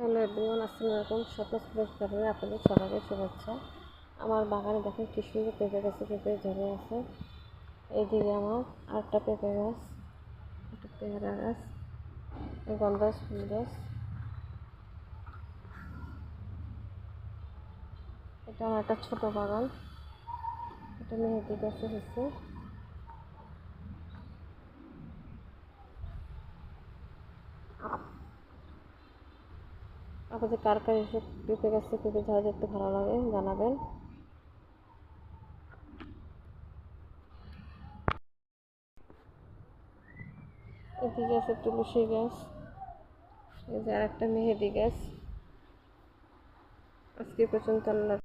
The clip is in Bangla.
হ্যালো এভরিওয়ান, আসসালামু আলাইকুম। স্বপ্নস পরিষ্কারে আপনাদের সবাইকে শুভেচ্ছা। আমার বাগানে দেখেন কি সুন্দর পেঁপে গাছে পেঁপে ধরে আছে। এইদিকে আমার আরেকটা পেঁপে গাছ, একটা পেয়ারা গাছ, গন্ধরাজ ফুল গাছ। এটা আমার একটা ছোটো বাগান। এটা মেহেদি গাছে হচ্ছে। আপনাদের কার কার এসব পেঁপে গাছে পেঁপে ঝাড়া দেখতে ভালো লাগে জানাবেন। এদিকে আছে তুলসী গাছ, এই যে আর একটা মেহেদি গাছ। আজকে পর্যন্ত আল্লাহ।